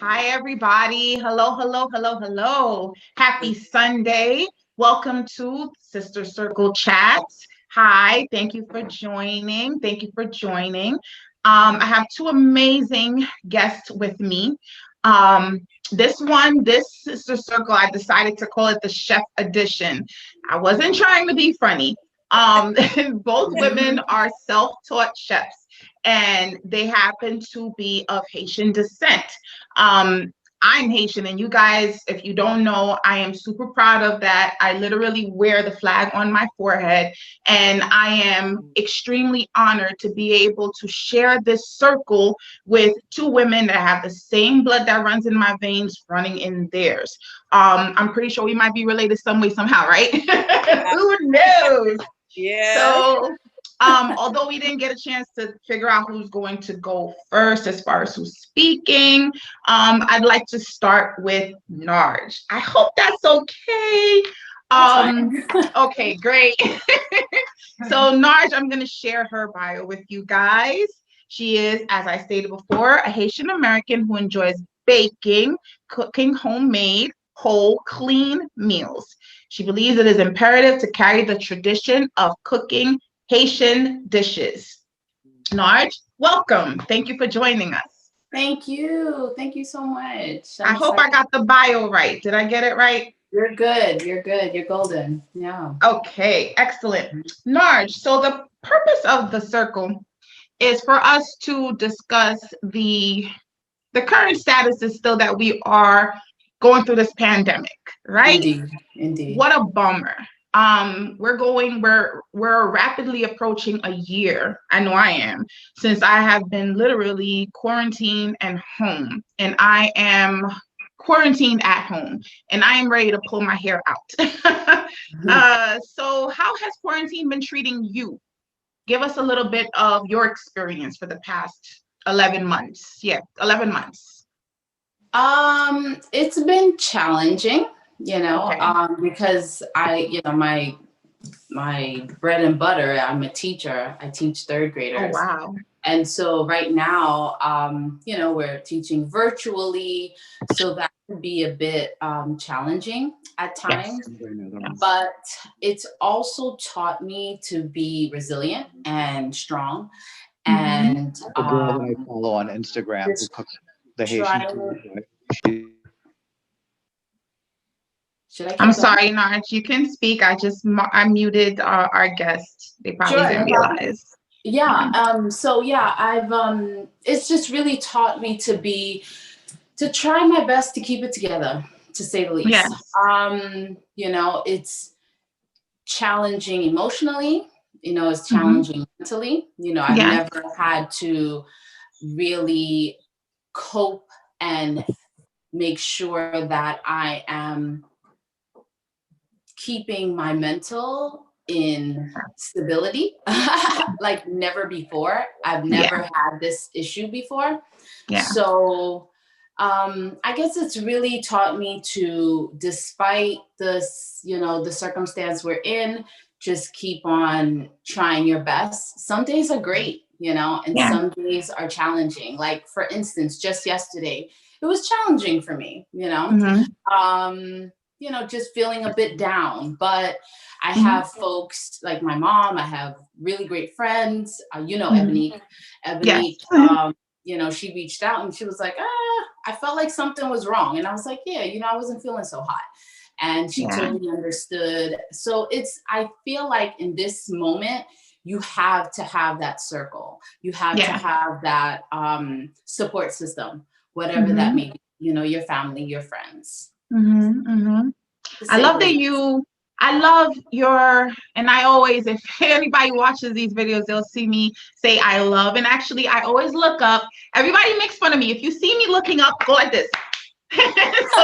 Hi, everybody. Hello, hello, hello, hello. Happy Sunday. Welcome to Sister Circle Chats. Hi, thank you for joining. Thank you for joining. I have two amazing guests with me. This Sister Circle, I decided to call it the Chef Edition. I wasn't trying to be funny. Both women are self-taught chefs and they happen to be of Haitian descent. I'm Haitian, and you guys, if you don't know, I am super proud of that. I literally wear the flag on my forehead, and I am extremely honored to be able to share this circle with two women that have the same blood that runs in my veins running in theirs. I'm pretty sure we might be related some way, somehow, right? Who knows? Yeah. So, although we didn't get a chance to figure out who's going to go first as far as who's speaking, I'd like to start with Narj. I hope that's okay. Okay, great. So Narj, I'm going to share her bio with you guys. She is, as I stated before, a Haitian American who enjoys baking, cooking homemade, whole, clean meals. She believes it is imperative to carry the tradition of cooking Haitian dishes. Narj, welcome. Thank you for joining us. Thank you. Thank you so much. I hope I got the bio right. Did I get it right? You're good. You're good. You're golden. Yeah. Okay, excellent. Narj, so the purpose of the circle is for us to discuss the current status is still that we are going through this pandemic, right? Indeed. Indeed. What a bummer. We're rapidly approaching a year. I know I am, since I have been literally quarantined and home, and I am quarantined at home, and I am ready to pull my hair out. So how has quarantine been treating you? Give us a little bit of your experience for the past 11 months. Yeah, 11 months. It's been challenging, Okay. because my bread and butter, I'm a teacher. I teach third Oh, graders. wow. And so right now, we're teaching virtually, so that can be a bit challenging at times. Yes. But it's also taught me to be resilient and strong. And The girl that I follow on Instagram who cooks the Haitian food. Should I keep I'm going? sorry, Narj. You can speak. I muted our guest. They probably Sure, didn't no problem. realize. Yeah. I've it's just really taught me to try my best to keep it together, to say the least. Yes. It's challenging emotionally, it's challenging mentally. I've Yes. never had to really cope and make sure that I am keeping my mental in stability like never before. I've never had this issue before. Yeah. So I guess it's really taught me to, despite this, the circumstance we're in, just keep on trying your best. Some days are great, and some days are challenging. Like, for instance, just yesterday, it was challenging for me, just feeling a bit down. But I have folks like my mom. I have really great friends. Ebony. Yes. She reached out and she was like, I felt like something was wrong. And I was like, yeah, I wasn't feeling so hot. And she totally understood. So I feel like in this moment, you have to have that circle. You have to have that support system, whatever that may be, your family, your friends. I love and I always, if anybody watches these videos, they'll see me say I love. And actually, I always look up. Everybody makes fun of me. If you see me looking up, go like this so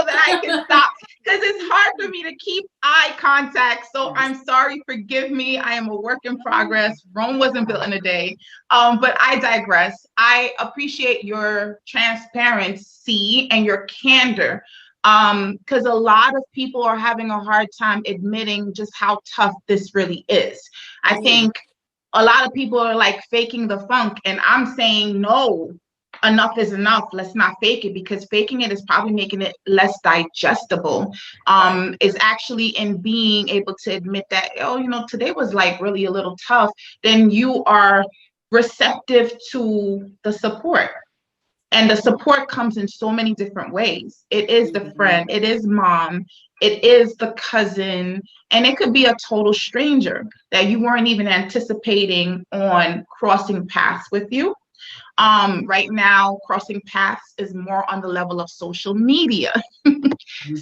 that I can stop, because it's hard for me to keep eye contact. So I'm sorry, forgive me. I am a work in progress. Rome wasn't built in a day. But I digress. I appreciate your transparency and your candor. Because a lot of people are having a hard time admitting just how tough this really is. I think a lot of people are like faking the funk, and I'm saying no, enough is enough. Let's not fake it, because faking it is probably making it less digestible. Is actually in being able to admit that, oh, you know, today was like really a little tough. Then you are receptive to the support. And the support comes in so many different ways. It is the friend, it is mom, it is the cousin, and it could be a total stranger that you weren't even anticipating on crossing paths with you. Right now, crossing paths is more on the level of social media.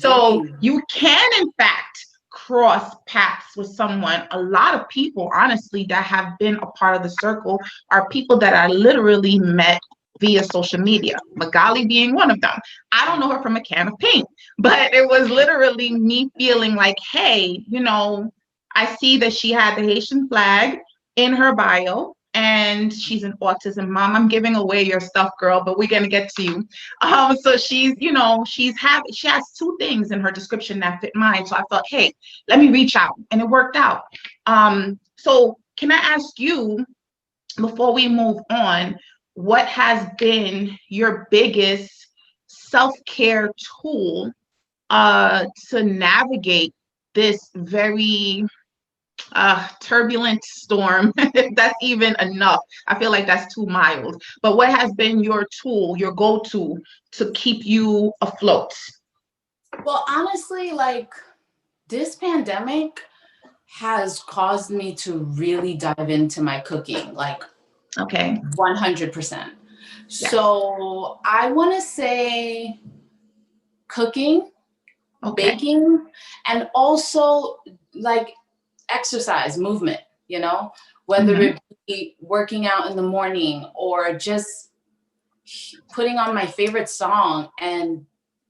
So you can, in fact, cross paths with someone. A lot of people, honestly, that have been a part of the circle are people that I literally met via social media, Magalie being one of them. I don't know her from a can of paint, but it was literally me feeling like, hey, you know, I see that she had the Haitian flag in her bio, and she's an autism mom. I'm giving away your stuff, girl, but we're gonna get to you. So she's, you know, she has two things in her description that fit mine. So I thought, hey, let me reach out, and it worked out. So can I ask you, before we move on, what has been your biggest self-care tool to navigate this very turbulent storm? If that's even enough. I feel like that's too mild. But what has been your tool, your go-to, to keep you afloat? Well, honestly, like, this pandemic has caused me to really dive into my cooking, like, okay, 100%. So I want to say cooking, baking, and also like exercise, movement, you know, whether it be working out in the morning or just putting on my favorite song and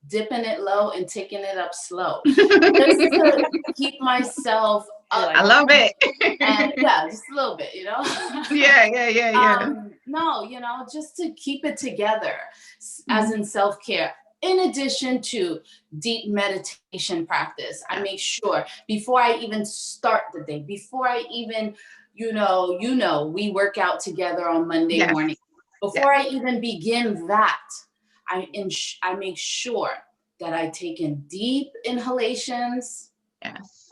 dipping it low and taking it up slow, just to keep myself up. I love it. And yeah, just a little bit, you know. Yeah. No, you know, just to keep it together, as in self-care. In addition to deep meditation practice, I make sure before I even start the day, before I even, you know, we work out together on Monday morning. Before I even begin that, I make sure that I take in deep inhalations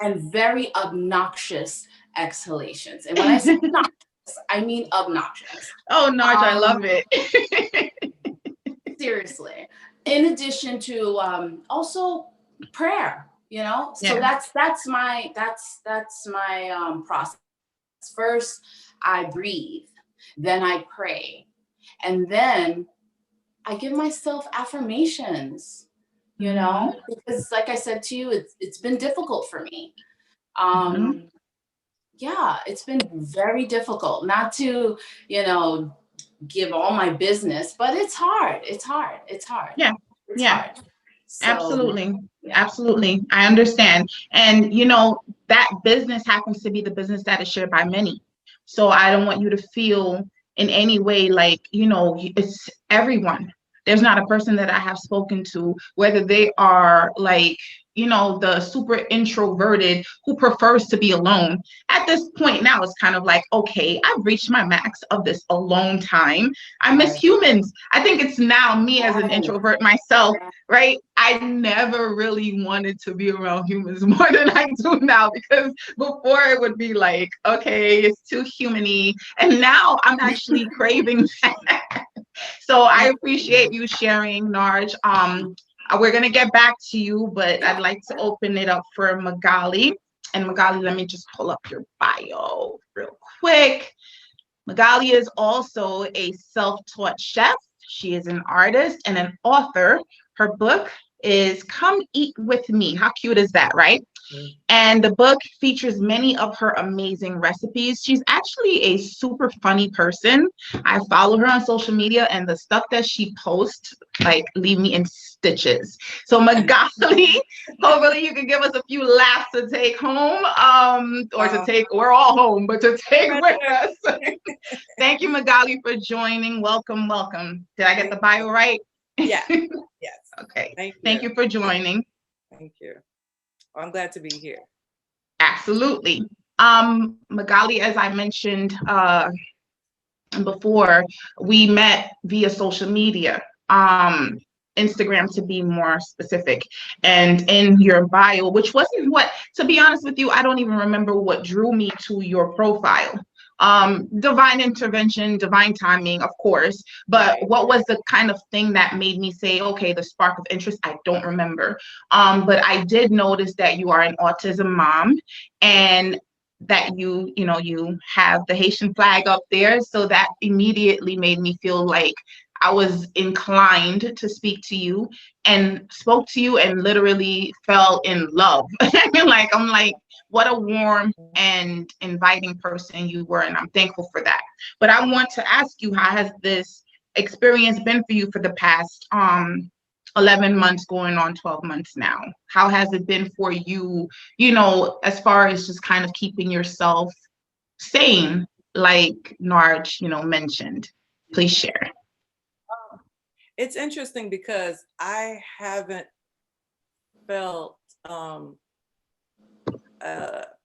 and very obnoxious exhalations. And when I say obnoxious, I mean obnoxious. Oh, Narj, I love it. Seriously. In addition to also prayer, you know. So that's my process. First, I breathe, then I pray, and then I give myself affirmations, you know, because like I said to you, it's been difficult for me. Yeah, it's been very difficult, not to, you know, give all my business, but it's hard. It's hard. Hard. So, absolutely. I understand. And, you know, that business happens to be the business that is shared by many. So I don't want you to feel in any way like, you know, it's everyone. There's not a person that I have spoken to, whether they are like, you know, the super introverted who prefers to be alone. At this point now, it's kind of like, okay, I've reached my max of this alone time. I miss humans. I think it's now me as an introvert myself, right? I never really wanted to be around humans more than I do now, because before it would be like, okay, it's too human-y. And now I'm actually craving that. So I appreciate you sharing, Narj. We're going to get back to you, but I'd like to open it up for Magalie. And Magalie, let me just pull up your bio real quick. Magalie is also a self-taught chef. She is an artist and an author. Her book is Come Eat With Me. How cute is that, right? And the book features many of her amazing recipes. She's actually a super funny person. I follow her on social media, and the stuff that she posts, like, leave me in stitches. So Magalie, hopefully you can give us a few laughs to take home, or to take, we're all home, but to take with us. Thank you, Magalie, for joining. Welcome. Did I get the bio right? Yes. Okay. Thank you for joining. Thank you. I'm glad to be here. Absolutely. Magalie, as I mentioned before, we met via social media, Instagram to be more specific. And in your bio, which wasn't what, to be honest with you, I don't even remember what drew me to your profile. Divine intervention, divine timing, of course, but Right. what was the kind of thing that made me say, okay, the spark of interest? I don't remember. But I did notice that you are an autism mom, and that you have the Haitian flag up there. So that immediately made me feel like I was inclined to speak to you, and spoke to you and literally fell in love. I'm like, what a warm and inviting person you were, and I'm thankful for that. But I want to ask you, how has this experience been for you for the past 11 months, going on 12 months now? How has it been for you, as far as just kind of keeping yourself sane, like Narj, mentioned? Please share. It's interesting because I haven't felt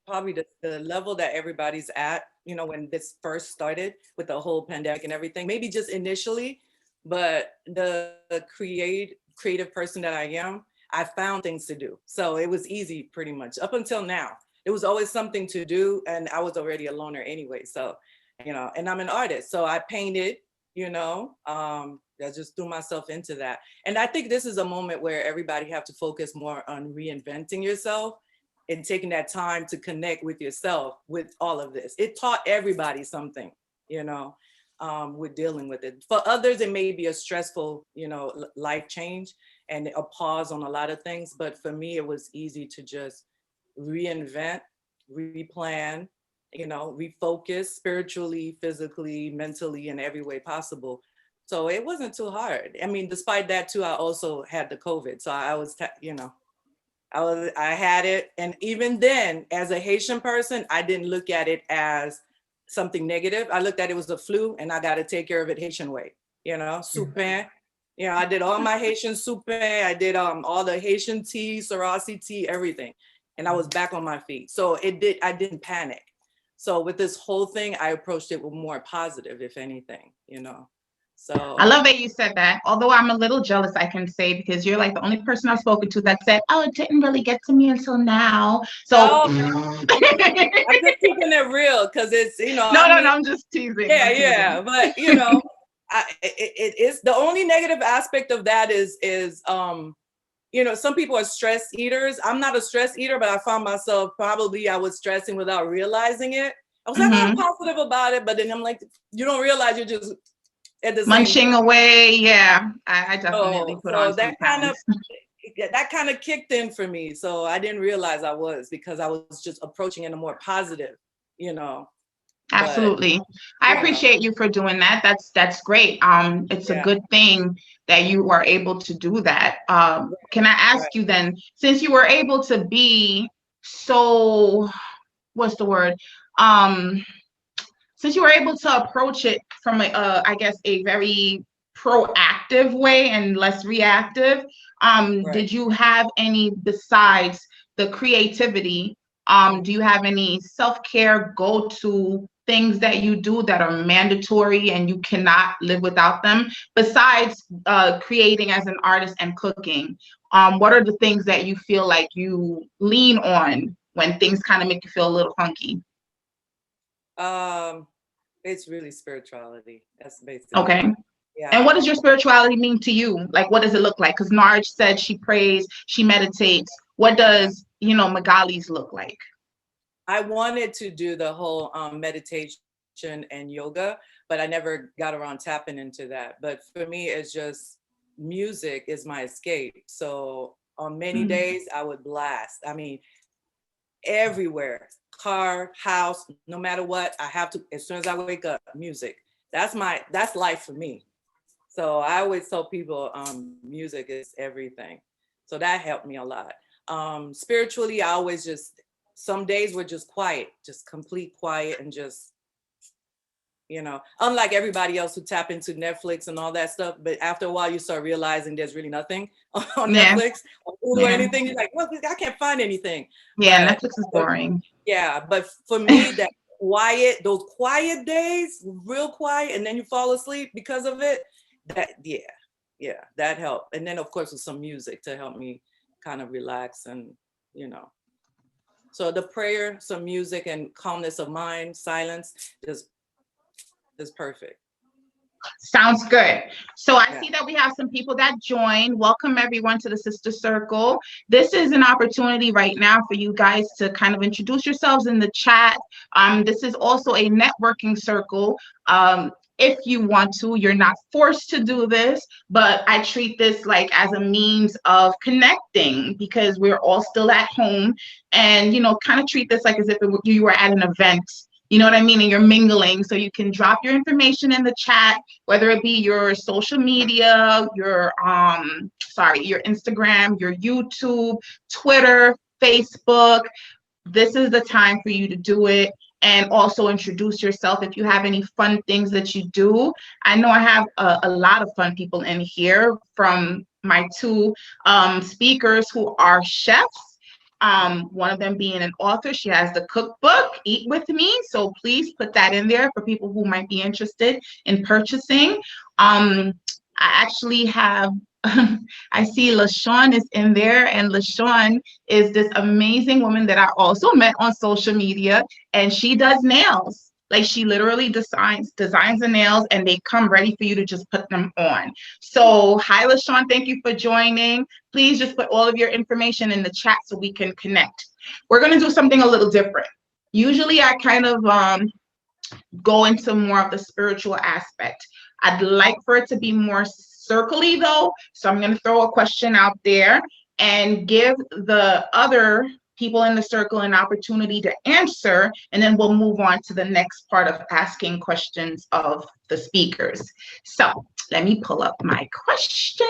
probably the level that everybody's at, when this first started with the whole pandemic and everything, maybe just initially, but the creative person that I am, I found things to do. So it was easy pretty much up until now. It was always something to do, and I was already a loner anyway. So, and I'm an artist, so I painted, I just threw myself into that. And I think this is a moment where everybody have to focus more on reinventing yourself and taking that time to connect with yourself with all of this. It taught everybody something, with dealing with it. For others, it may be a stressful, life change and a pause on a lot of things. But for me, it was easy to just reinvent, replan, refocus spiritually, physically, mentally, in every way possible. So it wasn't too hard. I mean, despite that too, I also had the COVID. So I was, I had it. And even then, as a Haitian person, I didn't look at it as something negative. I looked at it as a flu, and I got to take care of it Haitian way, soupin. I did all my Haitian soupin. I did all the Haitian tea, Sarasi tea, everything. And I was back on my feet. So I didn't panic. So with this whole thing, I approached it with more positive, if anything, So I love that you said that. Although I'm a little jealous, I can say, because you're like the only person I've spoken to that said, "Oh, it didn't really get to me until now." So I'm just keeping it real, because it's no, I'm just teasing. Yeah, but it is the only negative aspect of that is some people are stress eaters. I'm not a stress eater, but I found myself I was stressing without realizing it. I was like, I'm positive about it, but then I'm like, you don't realize you're just at the munching away. Yeah, I definitely put on that kind of kicked in for me. So I didn't realize I was, because I was just approaching it in a more positive, Absolutely. But, I appreciate you for doing that. That's great. It's a good thing that you were able to do that. Can I ask you then, since you were able to be so, what's the word? Since you were able to approach it from I guess a very proactive way and less reactive, did you have any, besides the creativity, do you have any self-care go-to things that you do that are mandatory and you cannot live without them, besides creating as an artist and cooking? What are the things that you feel like you lean on when things kind of make you feel a little funky? It's really spirituality. That's basically okay. Yeah. And what does your spirituality mean to you? Like, what does it look like? Because Narj said she prays, she meditates. What does, Magalie's look like? I wanted to do the whole meditation and yoga, but I never got around tapping into that. But for me, it's just music is my escape. So on many days, I would blast. I mean, everywhere, car, house, no matter what, I have to, as soon as I wake up, music. That's life for me. So I always tell people music is everything. So that helped me a lot. Spiritually, I always some days were just quiet, just complete quiet, and just, unlike everybody else who tap into Netflix and all that stuff. But after a while, you start realizing there's really nothing on Netflix or Hulu or anything. You're like, well, I can't find anything. Yeah, Netflix is boring. Yeah, but for me, that those quiet days, real quiet, and then you fall asleep because of it, that helped. And then of course with some music to help me kind of relax and, you know. So the prayer, some music, and calmness of mind, silence is perfect. Sounds good. So I see that we have some people that joined. Welcome everyone to the Sister Circle. This is an opportunity right now for you guys to kind of introduce yourselves in the chat. This is also a networking circle. If you want to, you're not forced to do this, but I treat this like as a means of connecting because we're all still at home, and, you know, kind of treat this like as if you were at an event. You know what I mean? And you're mingling. So you can drop your information in the chat, whether it be your social media, your Instagram, your YouTube, Twitter, Facebook. This is the time for you to do it. And also introduce yourself if you have any fun things that you do. I know I have a lot of fun people in here, from my two speakers who are chefs. One of them being an author. She has the cookbook, Eat With Me. So please put that in there for people who might be interested in purchasing. I actually have, I see LaShawn is in there, and LaShawn is this amazing woman that I also met on social media, and she does nails. Like, she literally designs the nails, and they come ready for you to just put them on. So hi, LaShawn, thank you for joining. Please just put all of your information in the chat so we can connect. We're gonna do something a little different. Usually I kind of go into more of the spiritual aspect. I'd like for it to be more circly though. So I'm gonna throw a question out there and give the other people in the circle an opportunity to answer, and then we'll move on to the next part of asking questions of the speakers. So let me pull up my question.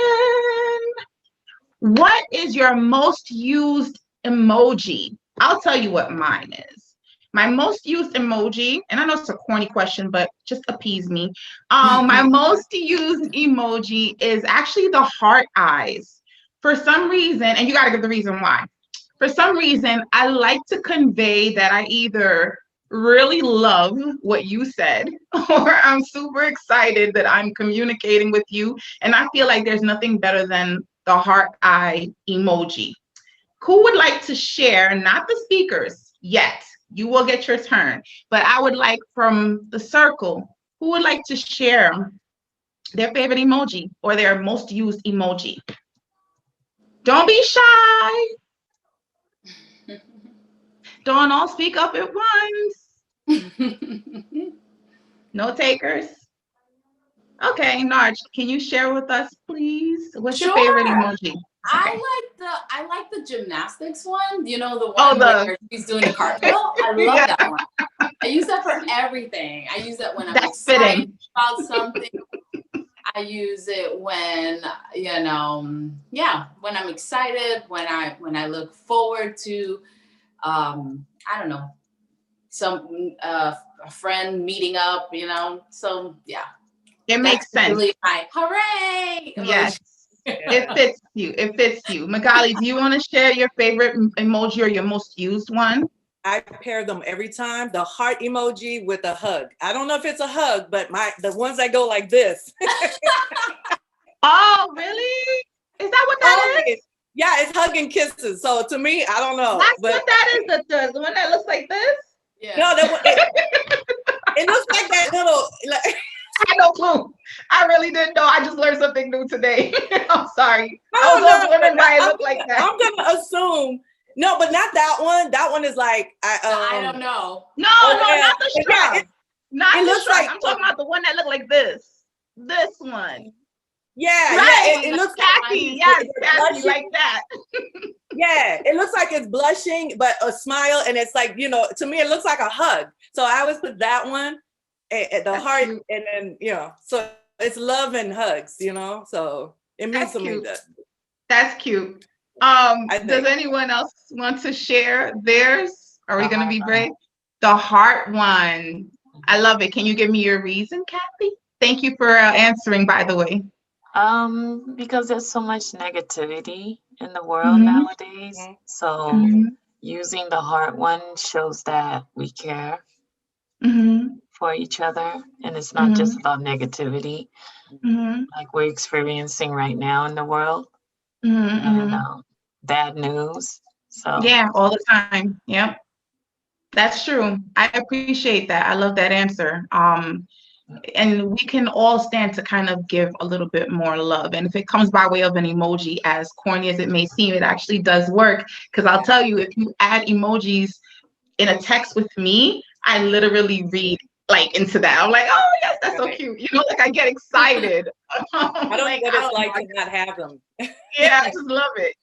What is your most used emoji? I'll tell you what mine is. My most used emoji, and I know it's a corny question, but just appease me. My most used emoji is actually the heart eyes. For some reason, and you gotta give the reason why. For some reason, I like to convey that I either really love what you said, or I'm super excited that I'm communicating with you. And I feel like there's nothing better than the heart eye emoji. Who would like to share, not the speakers yet, you will get your turn, but I would like from the circle, who would like to share their favorite emoji or their most used emoji? Don't be shy. Don't all speak up at once. No takers. Okay, Narj, can you share with us, please? What's your favorite emoji? Okay. I like the gymnastics one. You know, the one where she's doing a cartwheel. I love that one. I use that for everything. I use that when I'm excited about something. I use it when, you know, when I'm excited, when I look forward to, I don't know, some a friend meeting up, you know. So yeah, it makes sense. Really my hooray emoji. Yes, it fits you. It fits you. Magalie, do you want to share your favorite emoji or your most used one? I pair them every time. The heart emoji with a hug. I don't know if it's a hug, but the ones that go like this. Oh, really? Is that what that is? Yeah, it's hugging kisses. So to me, I don't know. That's what that is. The one that looks like this? Yeah. No, it looks like that little. Like, I had no clue. I really didn't know. I just learned something new today. I'm sorry. I was wondering why it looked like that. I'm gonna assume. No, but not that one. That one is like I don't know. No, not the shrub. Yeah, not it the looks shrub. like, I'm talking about the one that looked like this. This one. Yeah, right. It looks tacky. Yes, tacky like that. Yeah, it looks like it's blushing, but a smile, and it's like, you know, to me, it looks like a hug. So I always put that one at the heart, cute. And then, you know, so it's love and hugs, you know, so it means to me. That's cute. Does anyone else want to share theirs? Are we going to be brave? The heart one. I love it. Can you give me your reason, Kathy? Thank you for answering, by the way. Because there's so much negativity in the world nowadays. So using the heart one shows that we care for each other. And it's not just about negativity like we're experiencing right now in the world. And bad news. So yeah, all the time. Yep. That's true. I appreciate that. I love that answer. And we can all stand to kind of give a little bit more love. And if it comes by way of an emoji, as corny as it may seem, it actually does work. Because I'll tell you, if you add emojis in a text with me, I literally read like into that. I'm like, oh yes, that's so cute. You know, like I get excited. I don't know what it's like to not have them. Yeah, I just love it.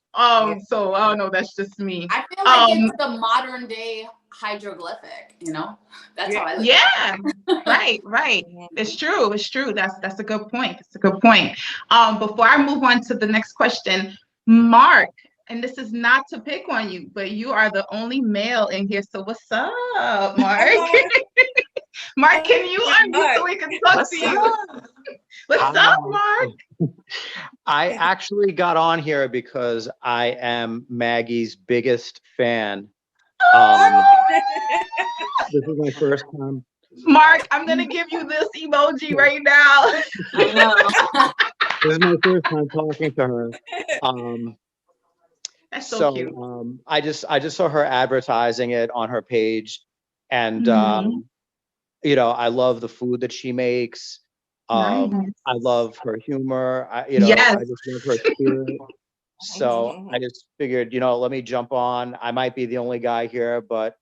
So I don't know, that's just me. I feel like it's the modern day hieroglyphic, you know? That's how I look at it. Right. It's true. That's a good point. It's a good point. Before I move on to the next question, Mark, and this is not to pick on you, but you are the only male in here. So what's up, Mark? Mark, can you unmute so we can talk to you? What's up, Mark? I actually got on here because I am Maggie's biggest fan. This is my first time. Mark, I'm gonna give you this emoji right now. I know. This is my first time talking to her. That's so cute. I just saw her advertising it on her page, and you know, I love the food that she makes. I love her humor. I just love her spirit. So I just figured, you know, let me jump on. I might be the only guy here, but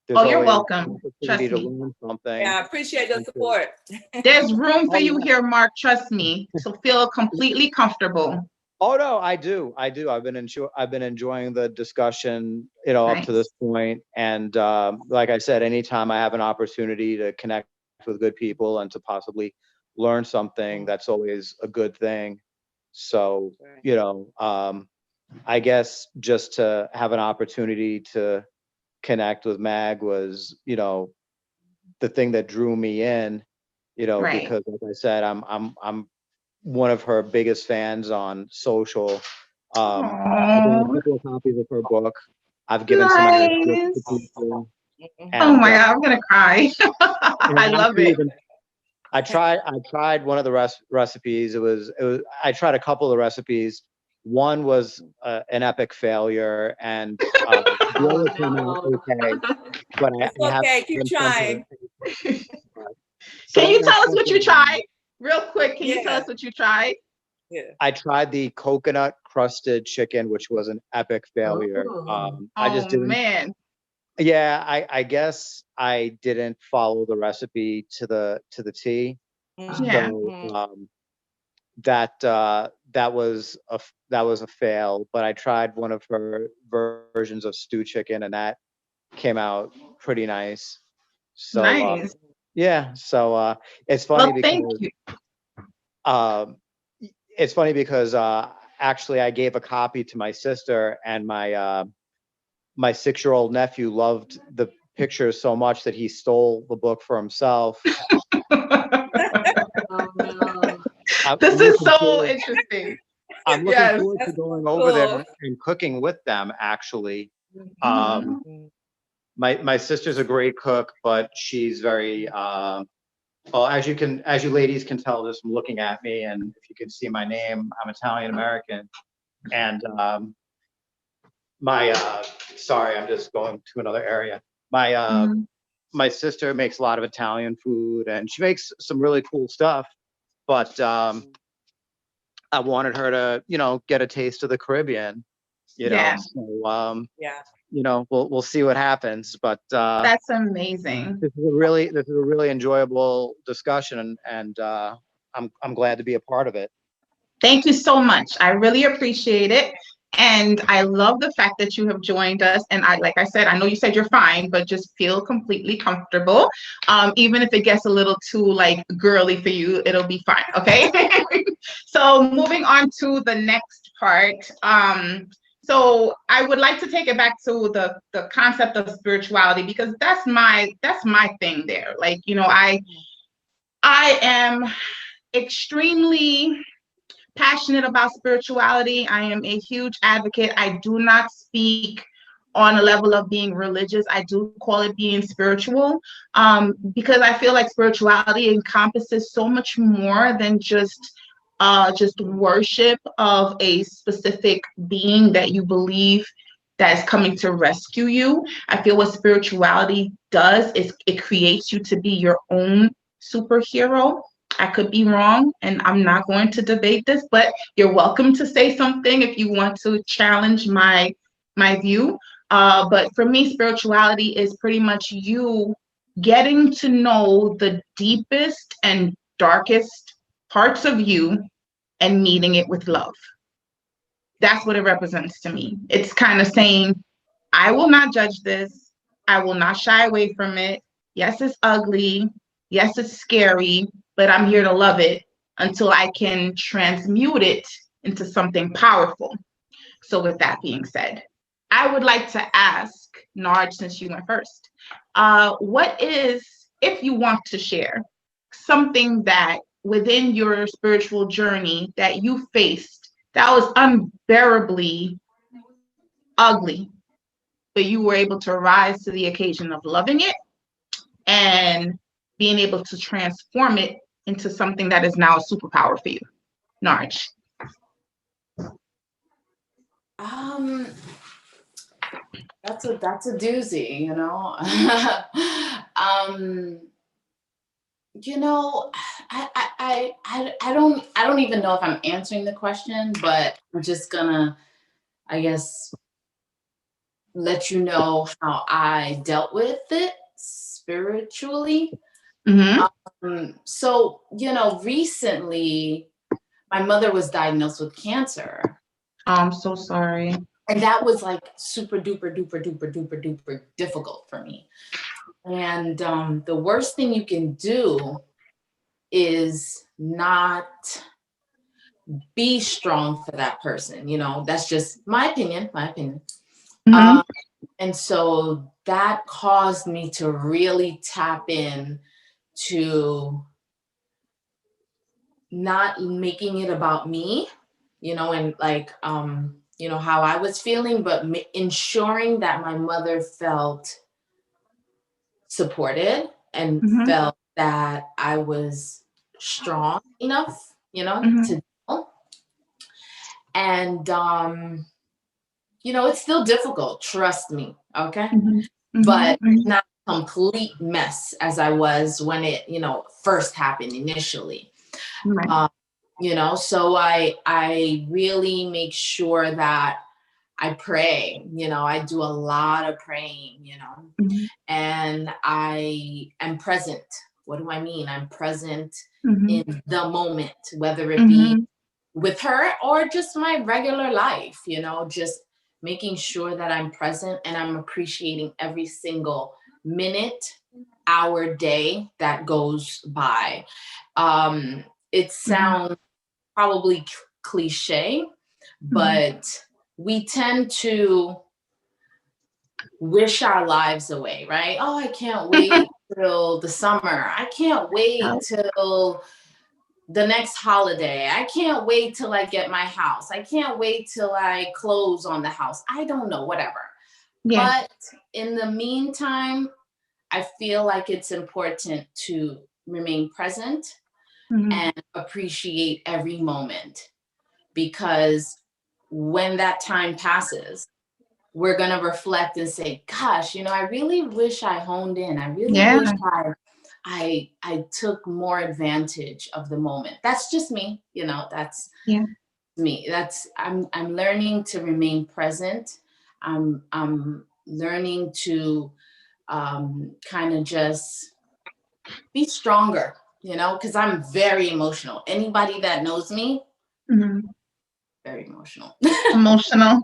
there's you're welcome. Trust me. To learn something. Yeah, I appreciate the support. There's room for you here, Mark. Trust me. So feel completely comfortable. Oh no, I do. I've been enjoying the discussion, you know, up to this point. And like I said, anytime I have an opportunity to connect with good people and to possibly learn something, that's always a good thing. So, you know, I guess just to have an opportunity to connect with Mag was, you know, the thing that drew me in, you know, because like I said, I'm one of her biggest fans on social. I've done a couple of copies of her book. I've given some out to people. And, oh my God, I'm gonna cry. I love it. I tried one of the recipes. I tried a couple of the recipes. One was an epic failure, and the other came out okay. But okay, keep trying. Can you tell us what you tried? Real quick, can you tell us what you tried? Yeah. I tried the coconut crusted chicken, which was an epic failure. I just didn't. Man. Yeah, I guess I didn't follow the recipe to the T. So that was a fail. But I tried one of her versions of stew chicken, and that came out pretty nice. So nice. Yeah, so it's funny it's funny because actually I gave a copy to my sister, and my 6-year-old nephew loved the pictures so much that he stole the book for himself. This is so interesting. I'm looking forward to going over there and cooking with them, actually. My sister's a great cook, but she's very well, as you ladies can tell just from looking at me, and if you can see my name, I'm Italian American. And sorry, I'm just going to another area. My sister makes a lot of Italian food, and she makes some really cool stuff, but I wanted her to, you know, get a taste of the Caribbean, you know. So you know, we'll see what happens, but that's amazing. This is a really enjoyable discussion, and I'm glad to be a part of it. Thank you so much. I really appreciate it. And I love the fact that you have joined us. And like I said, I know you said you're fine, but just feel completely comfortable. Even if it gets a little too like girly for you, it'll be fine. Okay. So moving on to the next part. So I would like to take it back to the concept of spirituality, because that's my thing there. Like, you know, I am extremely passionate about spirituality. I am a huge advocate. I do not speak on a level of being religious. I do call it being spiritual, because I feel like spirituality encompasses so much more than just worship of a specific being that you believe that is coming to rescue you. I feel what spirituality does is it creates you to be your own superhero. I could be wrong, and I'm not going to debate this, but you're welcome to say something if you want to challenge my view. But for me, spirituality is pretty much you getting to know the deepest and darkest parts of you and meeting it with love. That's what it represents to me. It's kind of saying, I will not judge this. I will not shy away from it. Yes, it's ugly. Yes, it's scary, but I'm here to love it until I can transmute it into something powerful. So with that being said, I would like to ask Narj, since you went first, what is, if you want to share, something that within your spiritual journey that you faced that was unbearably ugly, but you were able to rise to the occasion of loving it and being able to transform it into something that is now a superpower for you? Narj. That's a doozy, you know. You know, I don't even know if I'm answering the question, but I'm just gonna, I guess, let you know how I dealt with it spiritually. So, you know, recently my mother was diagnosed with cancer. Oh, I'm so sorry. And that was like super duper duper duper duper duper difficult for me. And the worst thing you can do is not be strong for that person. You know, that's just my opinion, and so that caused me to really tap in to not making it about me, you know, and like, you know, how I was feeling, but ensuring that my mother felt supported and felt that I was strong enough, you know, to deal. And, you know, it's still difficult, trust me, okay? But not a complete mess as I was when it, you know, first happened initially. You know, so I really make sure that I pray, you know, I do a lot of praying, you know, and I am present. What do I mean? I'm present in the moment, whether it be with her or just my regular life, you know, just making sure that I'm present and I'm appreciating every single minute, hour, day that goes by. It sounds probably cliche, but we tend to wish our lives away, right? Oh, I can't wait till the summer. I can't wait till the next holiday. I can't wait till I get my house. I can't wait till I close on the house. I don't know, whatever. But in the meantime, I feel like it's important to remain present and appreciate every moment, because when that time passes, we're going to reflect and say, gosh, you know, I really wish I honed in. I really wish I took more advantage of the moment. That's just me, you know, that's me. I'm learning to remain present. I'm learning to kind of just be stronger, you know, because I'm very emotional. Anybody that knows me, very emotional. Emotional.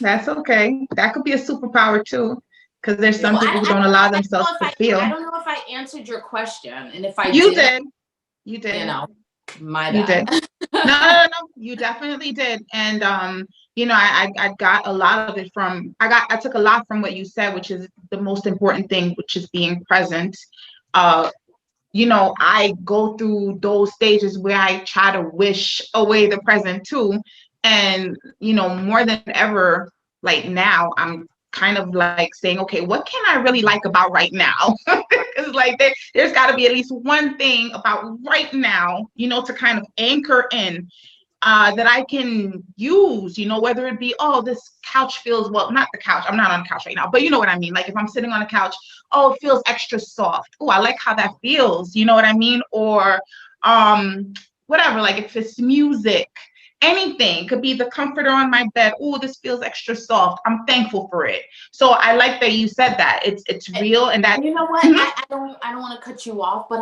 That's okay. That could be a superpower too, because there's some people who don't allow themselves to feel. I don't know if I answered your question, and if I you did, you did. You know, my bad. You did. No, you definitely did. And you know, I got a lot of it from. I took a lot from what you said, which is the most important thing, which is being present. You know, I go through those stages where I try to wish away the present too. And, you know, more than ever, like now, I'm kind of like saying, okay, what can I really like about right now? Because like there's got to be at least one thing about right now, you know, to kind of anchor in that I can use, you know, whether it be, oh, this couch feels, well, not the couch, I'm not on the couch right now, but you know what I mean? Like if I'm sitting on a couch, oh, it feels extra soft. Oh, I like how that feels, you know what I mean? Or whatever, like if it's music, anything, could be the comforter on my bed. Oh, this feels extra soft. I'm thankful for it. So I like that you said that. It's real, and that, you know what? I don't want to cut you off, but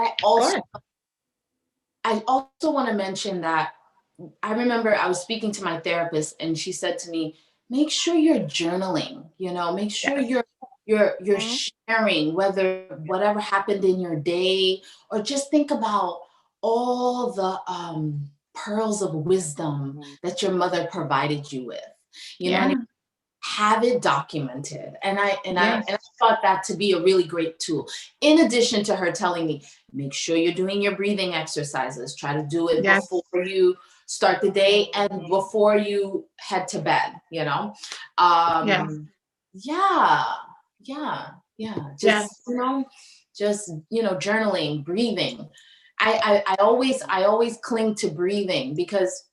I also want to mention that I remember I was speaking to my therapist and she said to me, make sure you're journaling, you know, make sure you're sharing whatever happened in your day, or just think about all the pearls of wisdom that your mother provided you with, you know, and have it documented. And I thought that to be a really great tool. In addition to her telling me, make sure you're doing your breathing exercises, try to do it before you start the day and before you head to bed, you know? Just, you know, journaling, breathing. I always cling to breathing, because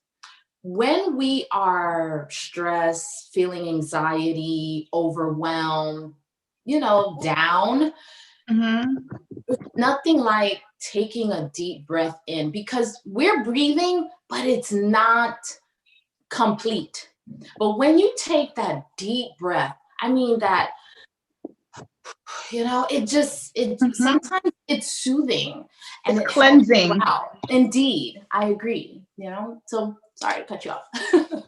when we are stressed, feeling anxiety, overwhelmed, you know, down, nothing like taking a deep breath in, because we're breathing, but it's not complete. But when you take that deep breath, I mean that, you know, sometimes it's soothing and it's cleansing. Wow. Indeed, I agree, you know, so sorry to cut you off.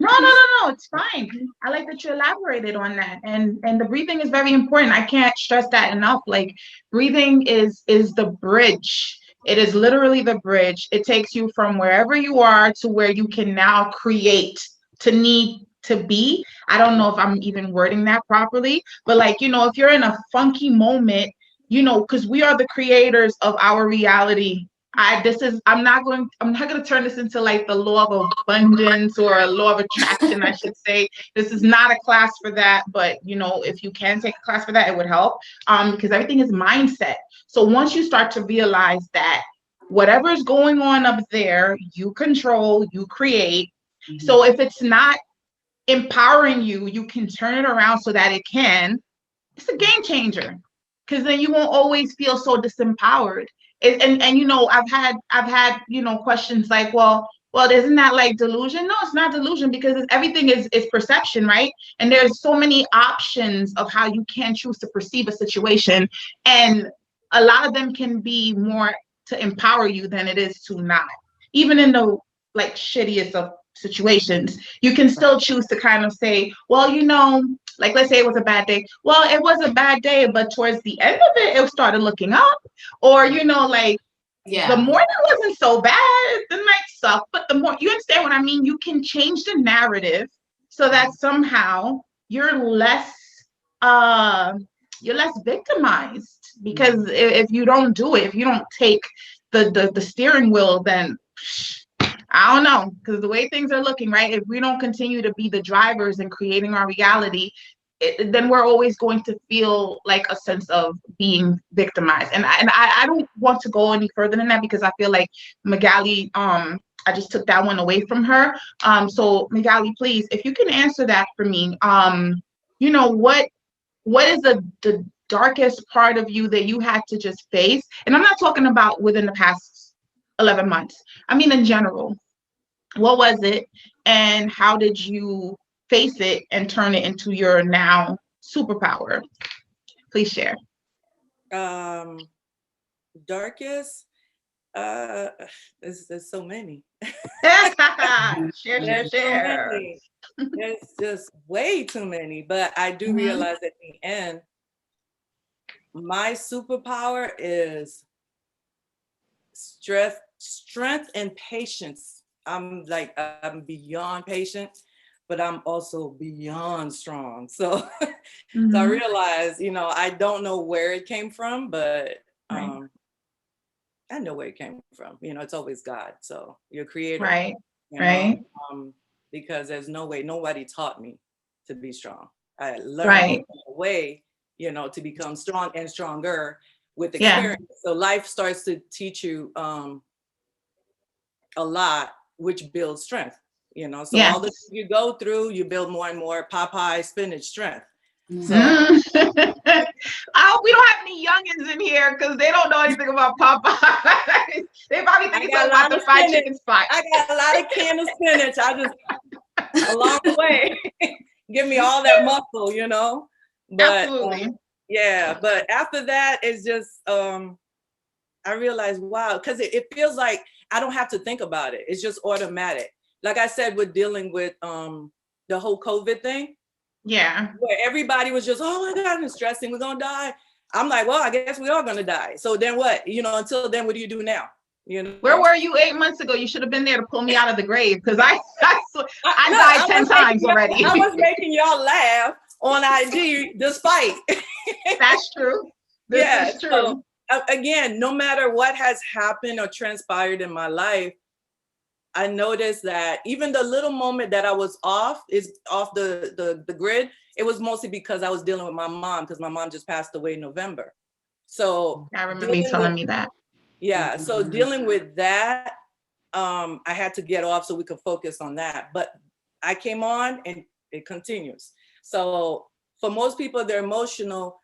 No, it's fine. I like that you elaborated on that. And the breathing is very important. I can't stress that enough. Like breathing is the bridge. It is literally the bridge. It takes you from wherever you are to where you can now create to need to be. I don't know if I'm even wording that properly, but like, you know, if you're in a funky moment, you know, because we are the creators of our reality. I'm not going to turn this into like the law of abundance or a law of attraction, I should say. This is not a class for that, but you know, if you can take a class for that, it would help, because everything is mindset. So once you start to realize that whatever is going on up there, you control, you create. So if it's not empowering you, you can turn it around so that it can. It's a game changer, because then you won't always feel so disempowered. And you know, I've had you know, questions like, well, isn't that like delusion? No, it's not delusion, because everything is perception, right? And there's so many options of how you can choose to perceive a situation, and a lot of them can be more to empower you than it is to not. Even in the like shittiest of situations, you can still choose to kind of say, well, you know, like let's say it was a bad day. Well, it was a bad day, but towards the end of it, it started looking up. Or, you know, like the morning wasn't so bad, the night sucked, but the more, you understand what I mean? You can change the narrative so that somehow you're less victimized. Because if you don't do it, if you don't take the steering wheel, then I don't know, because the way things are looking, right? If we don't continue to be the drivers in creating our reality, then we're always going to feel like a sense of being victimized. And I don't want to go any further than that, because I feel like Magalie, I just took that one away from her. So Magalie, please, if you can answer that for me, you know, what is the darkest part of you that you had to just face? And I'm not talking about within the past 11 months. I mean, in general, what was it, and how did you face it and turn it into your now superpower? Please share. Darkest, there's so many. Share. So many. There's just way too many, but I do realize at the end, my superpower is strength and patience. I'm beyond patient, but I'm also beyond strong. So, so I realize, you know, I don't know where it came from, but I know where it came from. You know, it's always God. So your creator. Right. You know? Because there's no way, nobody taught me to be strong. I learned the way, you know, to become strong and stronger with experience. So life starts to teach you a lot, which builds strength, you know. So all the things you go through, you build more and more Popeye spinach strength. So I hope we don't have any youngins in here because they don't know anything about Popeye. They probably think it's about the fried chicken spot. I got a lot of can of spinach. I just along the way give me all that muscle, you know. But absolutely. Yeah, but after that, it's just I realized, wow, because it feels like I don't have to think about it. It's just automatic. Like I said, with dealing with the whole COVID thing. Yeah. Where everybody was just, oh my God, I'm stressing, we're gonna die. I'm like, well, I guess we are gonna die. So then what? You know, until then, what do you do now? You know, where were you 8 months ago? You should have been there to pull me out of the grave because I died 10 times already. I was making y'all laugh on IG despite. That's true. This is true. So, again, no matter what has happened or transpired in my life, I noticed that even the little moment that I was off the grid, it was mostly because I was dealing with my mom, because my mom just passed away in November. So I remember you telling me that. Yeah. So dealing with that, I had to get off so we could focus on that. But I came on and it continues. So for most people, they're emotional,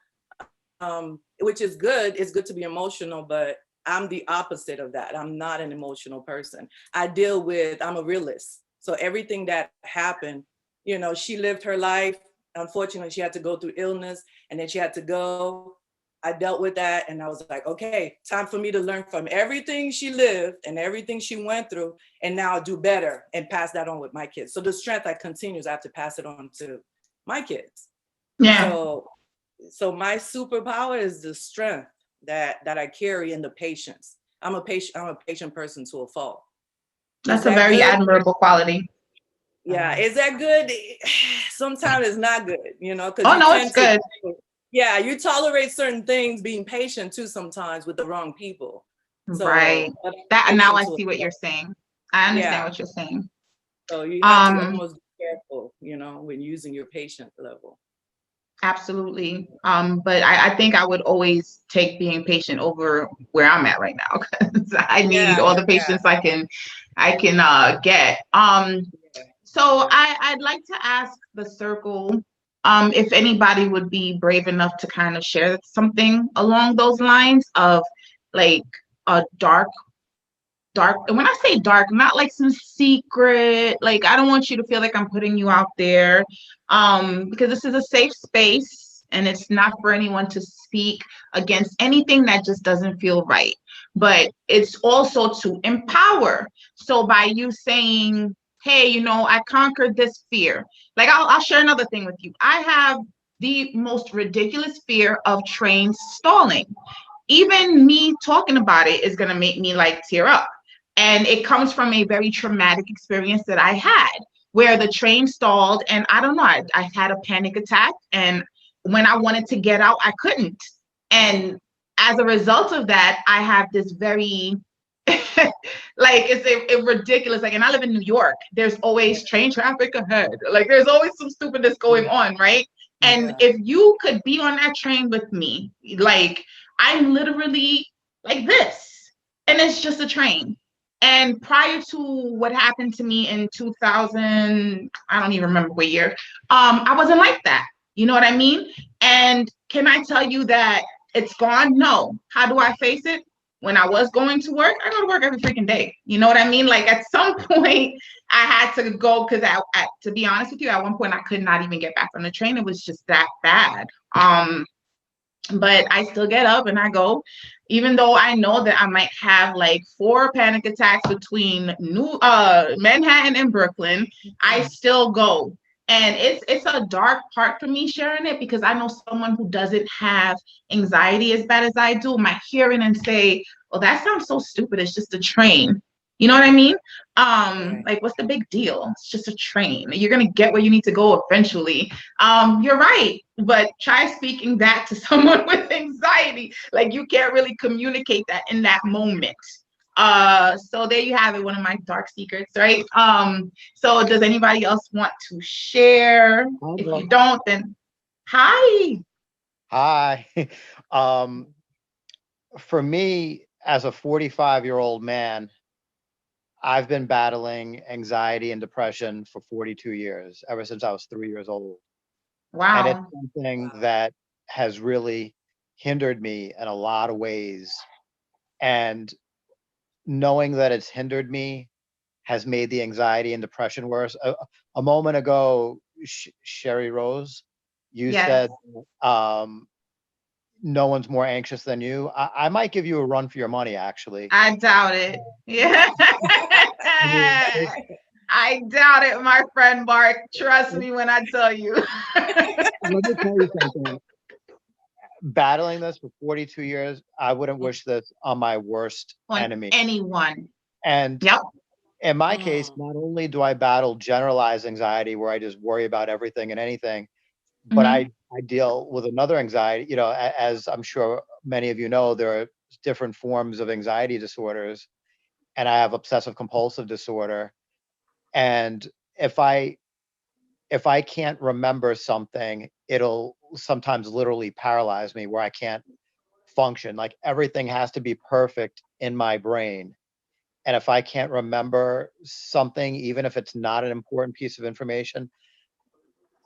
which is good. It's good to be emotional, but I'm the opposite of that. I'm not an emotional person. I'm a realist. So everything that happened, you know, she lived her life. Unfortunately, she had to go through illness and then she had to go. I dealt with that and I was like, okay, time for me to learn from everything she lived and everything she went through, and now do better and pass that on with my kids. So the strength that continues, I have to pass it on to my kids. Yeah. So my superpower is the strength that I carry and the patience. I'm a patient person to a fault. That's a very admirable quality. Yeah, is that good? Sometimes it's not good, you know. Oh no, it's good. Yeah, you tolerate certain things, being patient too sometimes with the wrong people. So, right. That now I see what you're saying. I understand what you're saying. So you have to almost be careful, you know, when using your patient level. Absolutely. But I think I would always take being patient over where I'm at right now because I need all the patience I can get. So I'd like to ask the circle if anybody would be brave enough to kind of share something along those lines of like a dark, and when I say dark, not like some secret, like I don't want you to feel like I'm putting you out there because this is a safe space and it's not for anyone to speak against anything that just doesn't feel right, but it's also to empower. So by you saying, hey, you know, I conquered this fear. Like I'll share another thing with you. I have the most ridiculous fear of trains stalling. Even me talking about it is gonna make me like tear up. And it comes from a very traumatic experience that I had where the train stalled and I don't know, I had a panic attack. And when I wanted to get out, I couldn't. And as a result of that, I have this very, like it's a ridiculous, like, and I live in New York, there's always train traffic ahead. Like there's always some stupidness going on, right? And if you could be on that train with me, like I'm literally like this, and it's just a train. And prior to what happened to me in 2000, I don't even remember what year, I wasn't like that. You know what I mean? And can I tell you that it's gone? No. How do I face it? When I was going to work, I go to work every freaking day. You know what I mean? Like at some point I had to go because to be honest with you, at one point I could not even get back on the train. It was just that bad. But I still get up and I go, even though I know that I might have like 4 panic attacks between Manhattan and Brooklyn, I still go. And it's a dark part for me sharing it because I know someone who doesn't have anxiety as bad as I do might hear it and say, well, that sounds so stupid. It's just a train. You know what I mean? Like, what's the big deal? It's just a train. You're going to get where you need to go eventually. You're right. But try speaking that to someone with anxiety. Like, you can't really communicate that in that moment. So there you have it. One of my dark secrets, right? So does anybody else want to share? If you don't, then Hi. Hi. For me, as a 45-year-old man, I've been battling anxiety and depression for 42 years, ever since I was 3 years old. And it's Wow. something that has really hindered me in a lot of ways. And knowing that it's hindered me has made the anxiety and depression worse. A moment ago, Sherry Rose, you Yes. said, no one's more anxious than you. I might give you a run for your money, actually. I doubt it. Yeah. I doubt it, my friend Mark. Trust me when I tell you. Let me tell you something. Battling this for 42 years, I wouldn't wish this on my worst enemy. Anyone. And yep. In my case, not only do I battle generalized anxiety where I just worry about everything and anything, but I deal with another anxiety, you know, as I'm sure many of you know, there are different forms of anxiety disorders, and I have obsessive compulsive disorder. And if I can't remember something, it'll sometimes literally paralyze me where I can't function. Like everything has to be perfect in my brain. And if I can't remember something, even if it's not an important piece of information,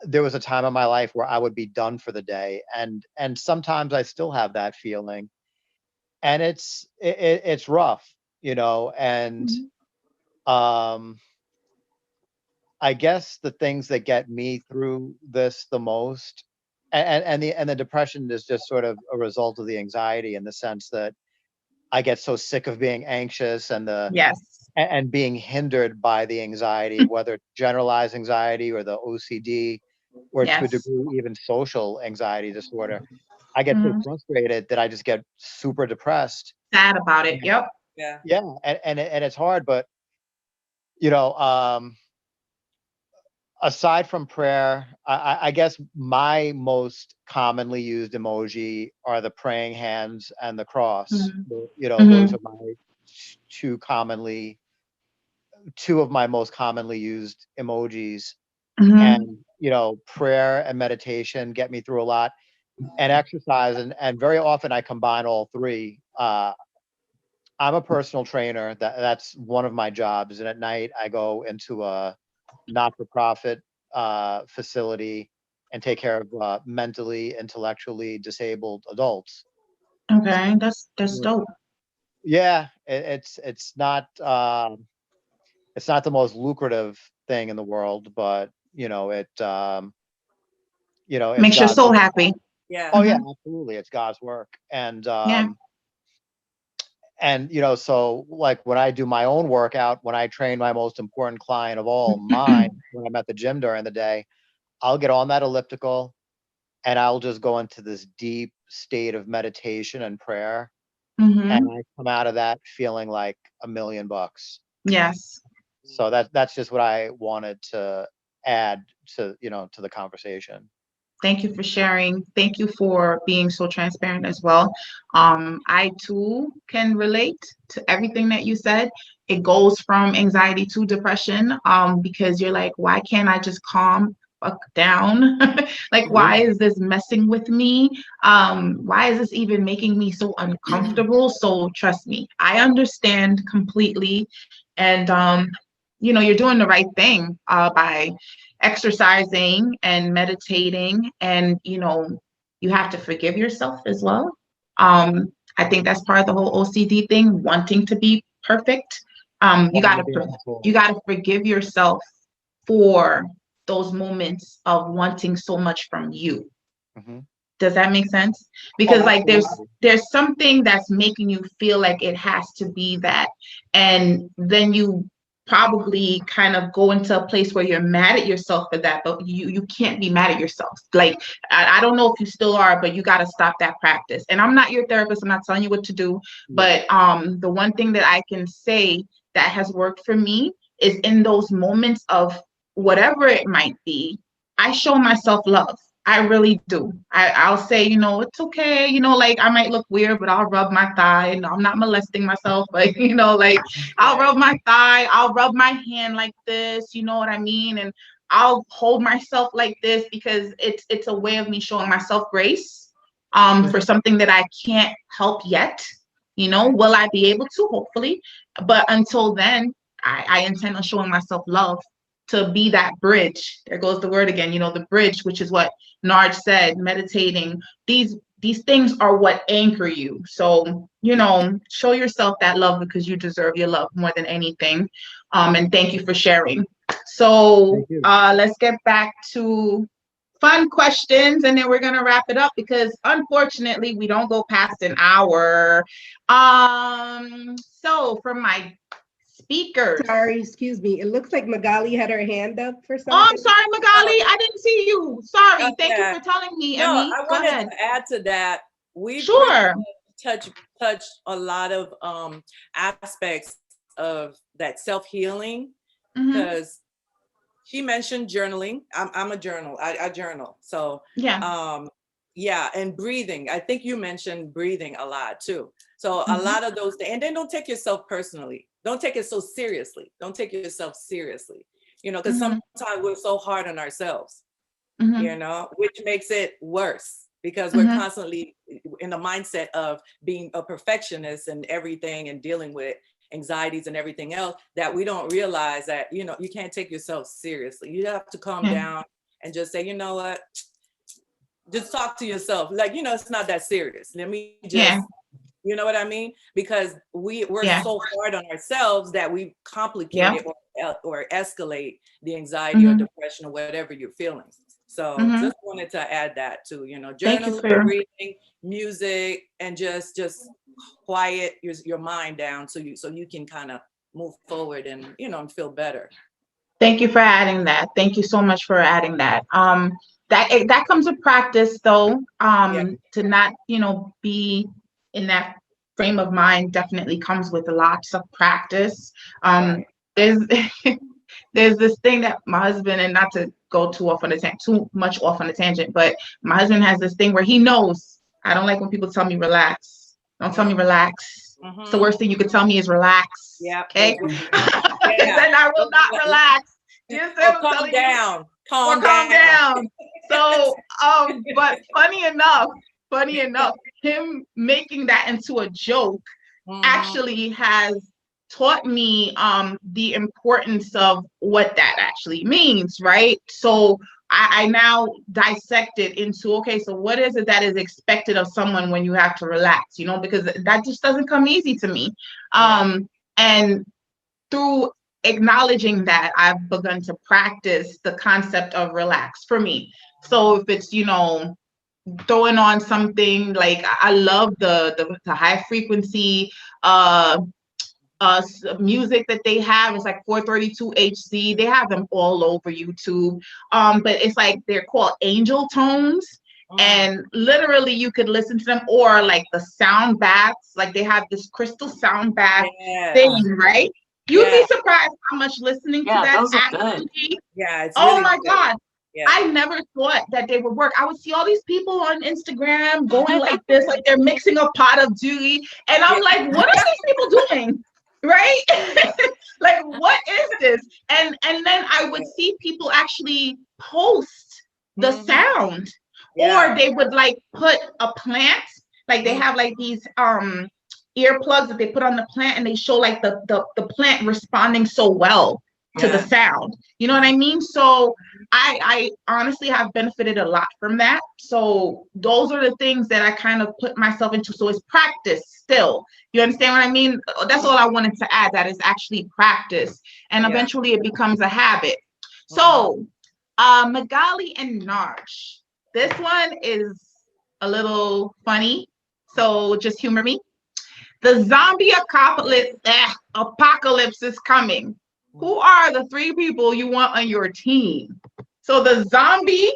there was a time in my life where I would be done for the day. And sometimes I still have that feeling. And it's rough, you know, and um I guess the things that get me through this the most, and the depression is just sort of a result of the anxiety, in the sense that I get so sick of being anxious and Yes. and being hindered by the anxiety, whether it's generalized anxiety or the OCD, or to a Yes. degree even social anxiety disorder. I get so frustrated that I just get super depressed. Sad about it. Yep. Yeah. Yeah, and it's hard, but you know, aside from prayer, I guess my most commonly used emoji are the praying hands and the cross. You know, those are my two commonly two of my most commonly used emojis. And you know, prayer and meditation get me through a lot, and exercise, and very often I combine all three. I'm a personal trainer. That's one of my jobs, and at night I go into a not-for-profit facility and take care of mentally, intellectually disabled adults. Okay, that's dope. Yeah, it's not the most lucrative thing in the world, but you know, it's Makes your God's soul work. happy. Yeah. Oh yeah, absolutely, it's God's work. Yeah. And you know, so like when I do my own workout, when I train my most important client of all, mine, when I'm at the gym during the day, I'll get on that elliptical and I'll just go into this deep state of meditation and prayer, and I come out of that feeling like $1,000,000. Yes. So that's just what I wanted to add to, you know, to the conversation. Thank you for sharing. Thank you for being so transparent as well. I too can relate to everything that you said. It goes from anxiety to depression, because you're like, why can't I just calm fuck down? Like, why is this messing with me? Why is this even making me so uncomfortable? So trust me, I understand completely. And you're doing the right thing by exercising and meditating, and you have to forgive yourself as well. I think that's part of the whole OCD thing, wanting to be perfect. You gotta forgive yourself for those moments of wanting so much from you. Does that make sense? Because like there's something that's making you feel like it has to be that, and then you probably kind of go into a place where you're mad at yourself for that, but you can't be mad at yourself. Like I don't know if you still are, but you got to stop that practice. And I'm not your therapist, I'm not telling you what to do, but the one thing that I can say that has worked for me is in those moments of whatever it might be, I show myself love. I really do. I'll say, it's okay. Like I might look weird, but I'll rub my thigh. And I'm not molesting myself, but like I'll rub my thigh. I'll rub my hand like this. You know what I mean? And I'll hold myself like this because it's a way of me showing myself grace for something that I can't help yet. You know, will I be able to? Hopefully. But until then, I intend on showing myself love to be that bridge. There goes the word again, you know, the bridge, which is what Narj said, meditating. These things are what anchor you. So, you know, show yourself that love because you deserve your love more than anything. And thank you for sharing. So let's get back to fun questions, and then we're gonna wrap it up because unfortunately we don't go past an hour. So for my speakers. Sorry, excuse me. It looks like Magalie had her hand up for something. Oh, I'm sorry, Magalie. I didn't see you. Sorry. Okay. Thank you for telling me. No, Emmy. I wanted to add to that. We sure touched a lot of aspects of that self-healing, because she mentioned journaling. I'm a journal. I journal. So yeah, and breathing. I think you mentioned breathing a lot too. So a lot of those, and then don't take yourself personally. Don't take it so seriously. Don't take yourself seriously. You know, because sometimes we're so hard on ourselves, you know, which makes it worse because we're constantly in the mindset of being a perfectionist and everything and dealing with anxieties and everything else, that we don't realize that, you know, you can't take yourself seriously. You have to calm down and just say, you know what, just talk to yourself. Like, you know, it's not that serious. Let me just, you know what I mean? Because we're so hard on ourselves that we complicate it or escalate the anxiety or depression or whatever you're feeling. So just wanted to add that too, you know, journaling, breathing, music, and just quiet your mind down so you can kind of move forward and, you know, and feel better. Thank you for adding that. Thank you so much for adding that. That comes with practice though. To not, you know, be in that frame of mind definitely comes with lots of practice. There's this thing that my husband, and not to go too much off on a tangent, but my husband has this thing where he knows I don't like when people tell me relax. Don't tell me relax. It's the worst thing you could tell me is relax. Yeah. Okay. Then I will not relax. Calm down. Calm down. So, but funny enough, him making that into a joke actually has taught me the importance of what that actually means, right? So I now dissect it into, okay, so what is it that is expected of someone when you have to relax, you know, because that just doesn't come easy to me. And through acknowledging that, I've begun to practice the concept of relax for me. So if it's, you know, throwing on something like, I love the high frequency music that they have. It's like 432 HZ. They have them all over YouTube. But it's like they're called angel tones. And literally you could listen to them, or like the sound baths. Like they have this crystal sound bath thing, right? You'd be surprised how much listening to that actually. It's really my God. I never thought that they would work. I would see all these people on Instagram going like this, like they're mixing a pot of juice. And I'm like, what are these people doing? Right? Like, what is this? And then I would see people actually post the sound, or they would like put a plant, like they have like these earplugs that they put on the plant, and they show like the plant responding so well to the sound. You know what I mean? So I honestly have benefited a lot from that. So those are the things that I kind of put myself into. So it's practice still. You understand what I mean? That's all I wanted to add, that is actually practice. And eventually it becomes a habit. So Magalie and Narj, this one is a little funny. So just humor me. The zombie apocalypse is coming. Who are the 3 people you want on your team? So the zombie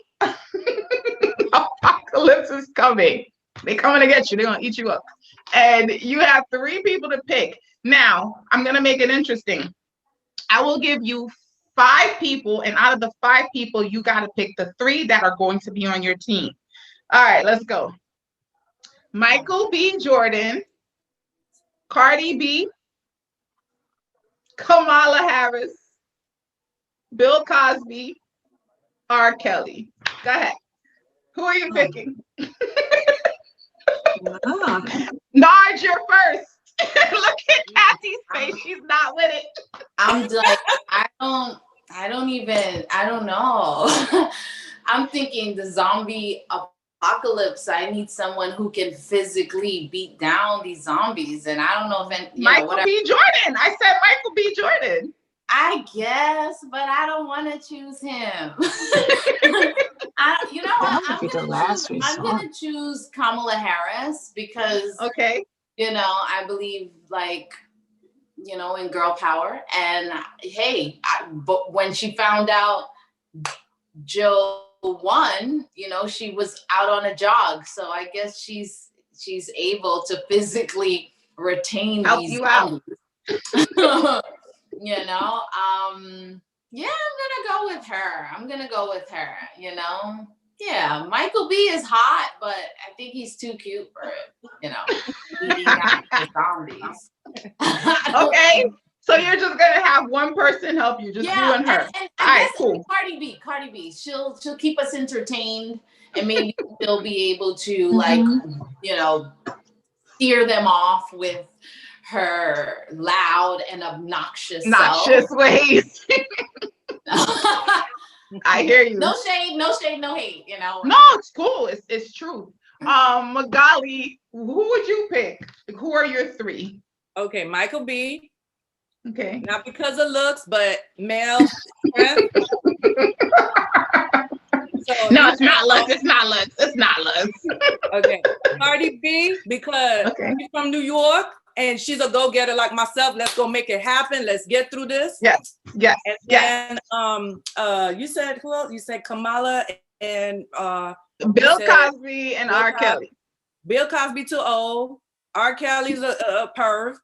apocalypse is coming. They're coming to get you. They're going to eat you up. And you have 3 people to pick. Now, I'm going to make it interesting. I will give you 5 people, and out of the 5 people, you got to pick the 3 that are going to be on your team. All right, let's go. Michael B. Jordan, Cardi B, Kamala Harris, Bill Cosby, R. Kelly? Go ahead. Who are you picking? Nard, you're first. Look at Kathy's face. She's not with it. I'm like, I don't know. I'm thinking the zombie apocalypse. I need someone who can physically beat down these zombies. And I don't know if Michael B. Jordan. I said Michael B. Jordan. I guess, but I don't want to choose him. You know what? I'm gonna choose Kamala Harris because you know, I believe like, you know, in girl power. And hey, but when she found out Joe won, you know, she was out on a jog. So I guess she's able to physically retain help these you out. You know, yeah, I'm gonna go with her, you know. Yeah, Michael B is hot, but I think he's too cute for it, you know. Eating out the zombies. Okay, so you're just gonna have one person help you, just you and her. And all right, cool. Cardi B, she'll keep us entertained, and maybe she'll be able to like, you know, steer them off with her loud and obnoxious ways. I hear you. No shade, no hate, you know. No, it's cool. It's true. Magalie, who would you pick? Who are your three? Okay, Michael B. Okay. Not because of looks, but male strength. No, it's not looks. It's not looks. It's not looks. Okay. Cardi B, because she's from New York and she's a go-getter like myself. Let's go make it happen. Let's get through this. Yes. Yes. And then you said who else? You said Kamala and Bill Cosby and R. Kelly. Bill Cosby too old. R. Kelly's a perv.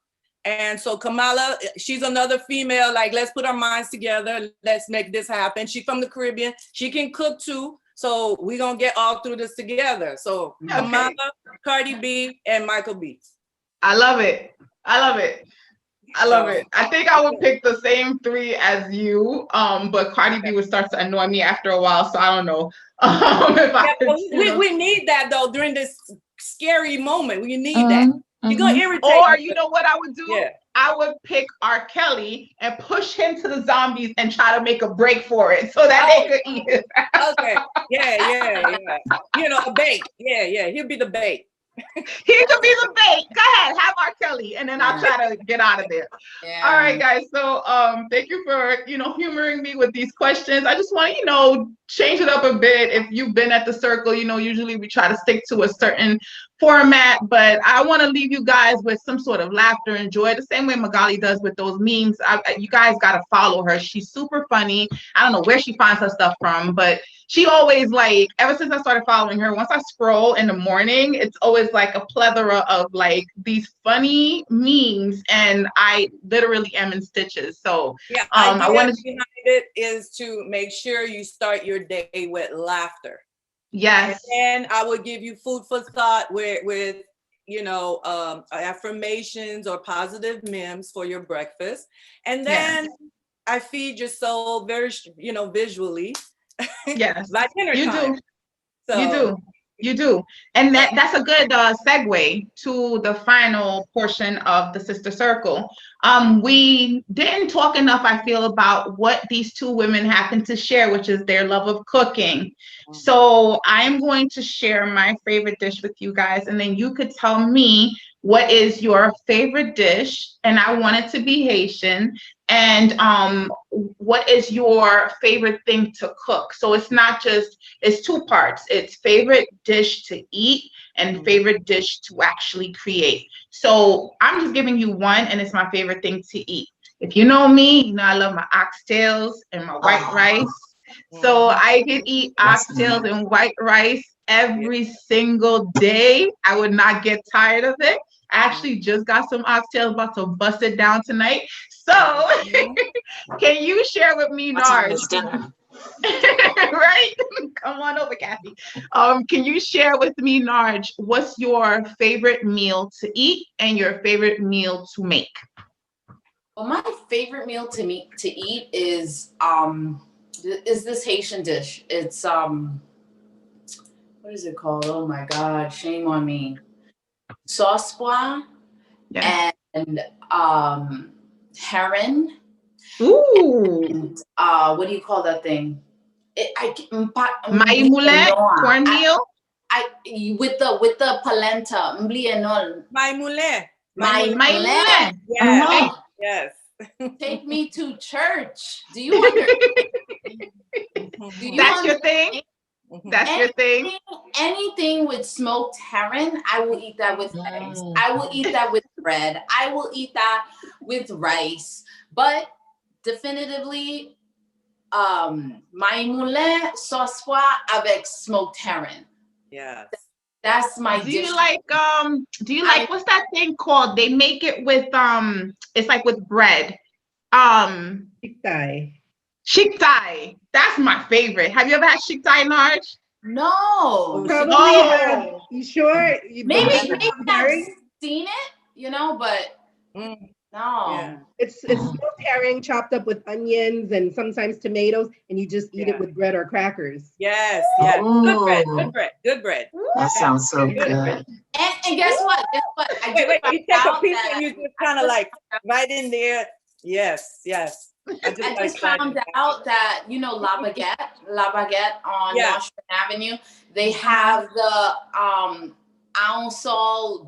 And so Kamala, she's another female, like, let's put our minds together. Let's make this happen. She's from the Caribbean. She can cook too. So we're going to get all through this together. So Kamala, Cardi B, and Michael B. I love it. I love it. I love it. I think I would pick the same three as you, but Cardi B would start to annoy me after a while. So I don't know. We need that though during this scary moment. We need that. You're gonna irritate. Or you know what I would do? Yeah. I would pick R. Kelly and push him to the zombies and try to make a break for it so that they could eat it. Okay. Yeah. You know, a bait. Yeah. He'll be the bait. He could be the bait. Go ahead, have R. Kelly, and then I'll try to get out of there. Yeah. All right, guys. So thank you for humoring me with these questions. I just want to change it up a bit. If you've been at the circle, usually we try to stick to a certain format, but I want to leave you guys with some sort of laughter and joy, the same way Magalie does with those memes. You guys got to follow her. She's super funny. I don't know where she finds her stuff from, but she always, like, ever since I started following her, once I scroll in the morning, it's always like a plethora of like these funny memes, and I literally am in stitches. So yeah, I wanted behind it is to make sure you start your day with laughter. Yes. And I would give you food for thought with affirmations or positive memes for your breakfast. And then I feed your soul very, visually. Yes. Like dinner time. Do. So, you do. And that's a good segue to the final portion of the Sister Circle. We didn't talk enough, I feel, about what these two women happen to share, which is their love of cooking. So I'm going to share my favorite dish with you guys, and then you could tell me what is your favorite dish, and I want it to be Haitian, and what is your favorite thing to cook. So it's not just, it's two parts. It's favorite dish to eat and favorite dish to actually create. So I'm just giving you one, and it's my favorite thing to eat. If you know me, I love my oxtails and my white rice. So I could eat oxtails and white rice every single day. I would not get tired of it. I actually just got some oxtails, about to bust it down tonight. So can you share with me, Nard? Right? Come on over, Kathy. Can you share with me, Nard, what's your favorite meal to eat and your favorite meal to make? Well, my favorite meal to eat is is this Haitian dish. It's what is it called? Oh my God, shame on me. Sauce pois and heron. Ooh. And what do you call that thing? Maïs moulin, cornmeal. With the polenta, mblienol. My moulin. Maïs moulin. Yes. Yes. Take me to church. Do you understand? That's your thing? That's your thing? Anything with smoked heron, I will eat that with eggs. I will eat that with bread. I will eat that with rice. But definitively, maïs moulin sauce pois avec smoked heron. Yes. That's my dish. Do you like what's that thing called? They make it with it's like with bread. Shiktai. That's my favorite. Have you ever had shiktai, Narj? No. Probably. Oh. You sure? Maybe I've seen it, you know, but no. Yeah. It's smoked herring chopped up with onions and sometimes tomatoes, and you just eat it with bread or crackers. Yes. Yeah. Good bread. Good bread. Good bread. That sounds so good. And guess what? Wait. You take a piece and you just kind of like right in there. Yes. Yes. I just found out that, you know, La Baguette on Washington Avenue, they have the ounce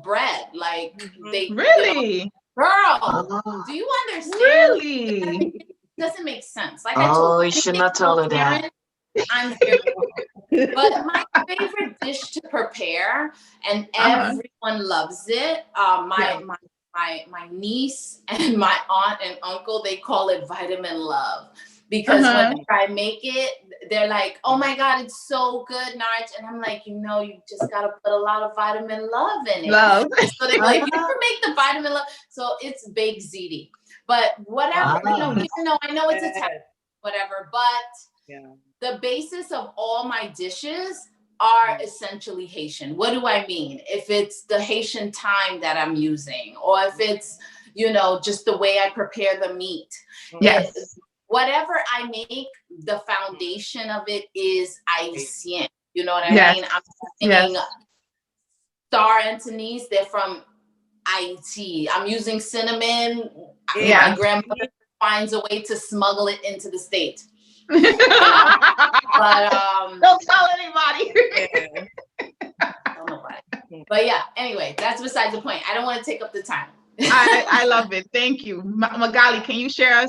bread. Like they really. Girl, do you understand? Really? It doesn't make sense. Like I told you should not tell her that. I'm here. But my favorite dish to prepare, and everyone loves it. My niece and my aunt and uncle, they call it vitamin love. Because whenever I make it, they're like, oh my God, it's so good, Narj. And I'm like, you know, you just got to put a lot of vitamin love in it. Love. So they're like, you can make the vitamin love. So it's baked ziti. But whatever, you know, even though I know it's a type, whatever, but the basis of all my dishes are essentially Haitian. What do I mean? If it's the Haitian thyme that I'm using, or if it's, you know, just the way I prepare the meat. Yes. Whatever I make, the foundation of it is Haitian. You know what I mean? I'm using Star Anthony's. They're from Haiti. I'm using cinnamon. My grandmother finds a way to smuggle it into the state. But don't tell anybody. Tell nobody. But yeah, anyway, that's besides the point. I don't want to take up the time. I love it. Thank you. Magalie, can you share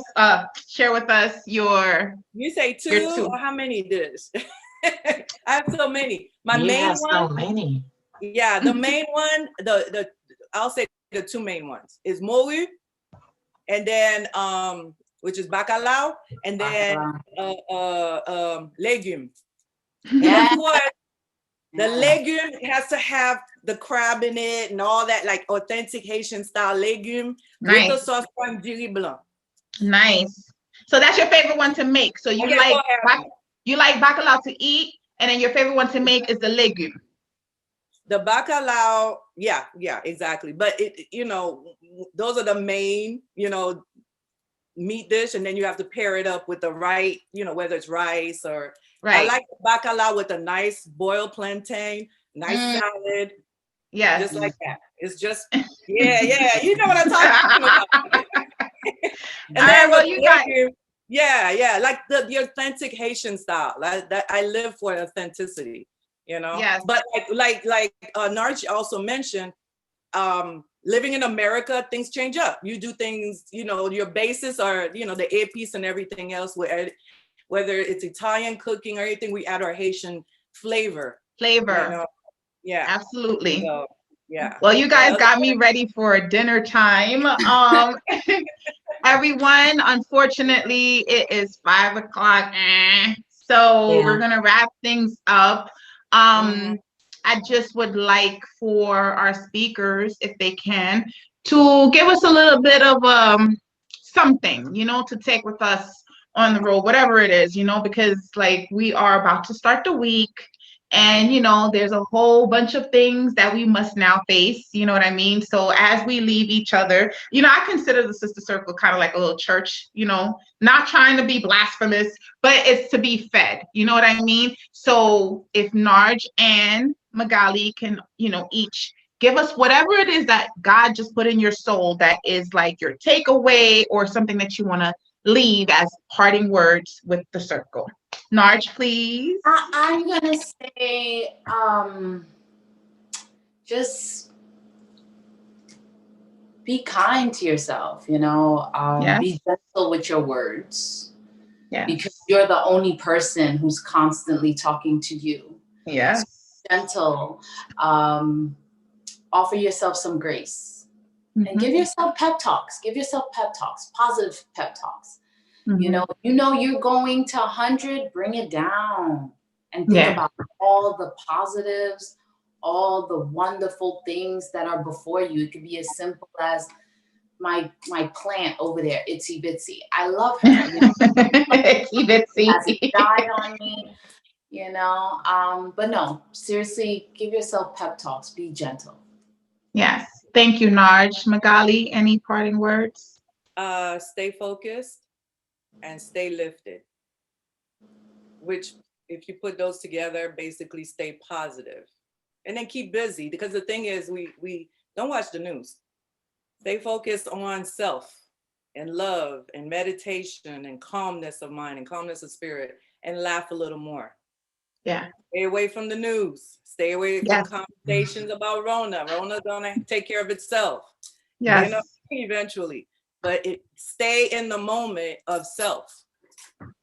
with us your... You say two or how many dishes? I have so many. My main one. So many. Yeah, the main one, I'll say the two main ones is moru, and then which is bacalao, and then legume. And of course, the legume has to have the crab in it and all that, like authentic Haitian style legume with the sauce pois blanc. Nice. So that's your favorite one to make. So you like bacalao to eat, and then your favorite one to make is the legume. The bacalao, yeah, exactly. But it, you know, those are the main, you know, meat dish, and then you have to pair it up with the right, you know, whether it's rice or I like bacalao with a nice boiled plantain, nice salad. Yeah, just like that. It's just you know what I'm talking about. And then like the authentic Haitian style. I live for authenticity, you know. Yes. But like Narj also mentioned, living in America, things change up. You do things, you know, your bases are, you know, the epice and everything else. Whether it's Italian cooking or anything, we add our Haitian flavor. You know? Yeah, absolutely. So, yeah. Well, you guys got me ready for dinner time. Everyone, unfortunately, it is 5 o'clock. So we're gonna wrap things up. I just would like for our speakers, if they can, to give us a little bit of something, you know, to take with us on the road, whatever it is, you know, because like we are about to start the week, And, you know, there's a whole bunch of things that we must now face, you know what I mean? So as we leave each other, you know, I consider the Sister Circle kind of like a little church, you know, not trying to be blasphemous, but it's to be fed, you know what I mean? So if Narj and Magalie can, you know, each give us whatever it is that God just put in your soul that is like your takeaway or something that you want to leave as parting words with the circle. Narj, please. I'm gonna say, just be kind to yourself, you know, Yes. be gentle with your words. Yeah. Because you're the only person who's constantly talking to you. Yes. So gentle. Offer yourself some grace. And give yourself pep talks. Give yourself pep talks, positive pep talks. You know, you're going to 100, bring it down and think about all the positives, all the wonderful things that are before you. It could be as simple as my plant over there, Itsy Bitsy. I love her. You know? Itsy Bitsy. Hasn't died on me, you know. But no, seriously, give yourself pep talks. Be gentle. Yes. Thank you, Narj. Magalie, any parting words? Stay focused and stay lifted, which if you put those together, basically stay positive. And then keep busy, because the thing is, we don't watch the news. Stay focused on self and love and meditation and calmness of mind and calmness of spirit, and laugh a little more. Yeah. Stay away from the news. Stay away from conversations about Rona. Rona's gonna take care of itself. Yes. You know, eventually. But stay in the moment of self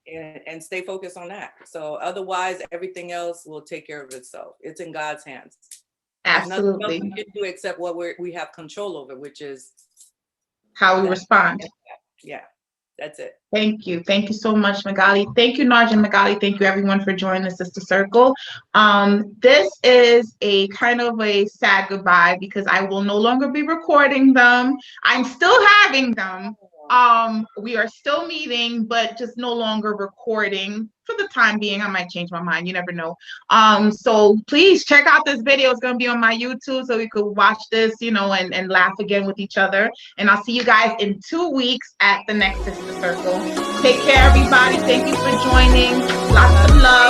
and stay focused on that. So otherwise, everything else will take care of itself. It's in God's hands. Absolutely. There's nothing we can do except what we have control over, which is how we respond. Yeah, that's it. Thank you. Thank you so much, Magalie. Thank you, Narj and Magalie. Thank you, everyone, for joining the Sister Circle. This is a kind of a sad goodbye because I will no longer be recording them. I'm still having them. We are still meeting, but just no longer recording for the time being. I might change my mind. You never know. So please check out this video. It's going to be on my YouTube so we could watch this, you know, and laugh again with each other. And I'll see you guys in 2 weeks at the next Sister Circle. Take care, everybody. Thank you for joining. Lots of love.